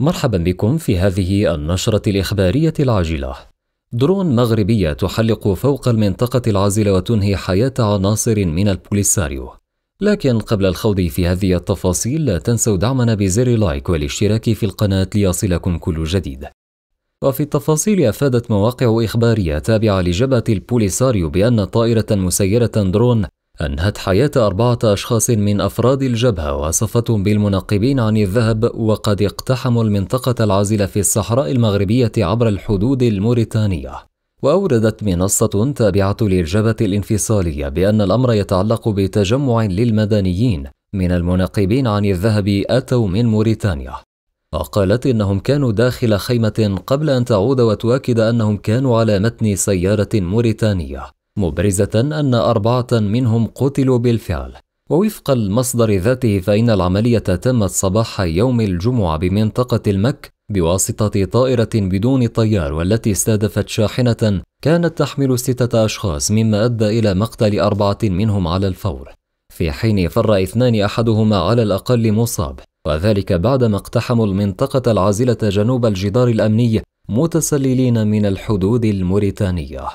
مرحبا بكم في هذه النشرة الإخبارية العاجلة. درون مغربية تحلق فوق المنطقة العازلة وتنهي حياة عناصر من البوليساريو. لكن قبل الخوض في هذه التفاصيل لا تنسوا دعمنا بزر لايك والاشتراك في القناة ليصلكم كل جديد. وفي التفاصيل، أفادت مواقع إخبارية تابعة لجبهة البوليساريو بأن طائرة مسيرة درون أنهت حياة 4 أشخاص من أفراد الجبهة وصفتهم بالمنقبين عن الذهب، وقد اقتحموا المنطقة العازلة في الصحراء المغربية عبر الحدود الموريتانية. وأوردت منصة تابعة للجبهة الانفصالية بأن الأمر يتعلق بتجمع للمدنيين من المنقبين عن الذهب أتوا من موريتانيا، وقالت إنهم كانوا داخل خيمة قبل أن تعود، وتؤكد أنهم كانوا على متن سيارة موريتانية، مبرزة أن 4 منهم قتلوا بالفعل. ووفق المصدر ذاته فإن العملية تمت صباح يوم الجمعة بمنطقة المك بواسطة طائرة بدون طيار، والتي استهدفت شاحنة كانت تحمل 6 أشخاص، مما أدى إلى مقتل 4 منهم على الفور، في حين فر 2 أحدهما على الأقل مصاب، وذلك بعدما اقتحموا المنطقة العازلة جنوب الجدار الأمني متسللين من الحدود الموريتانية.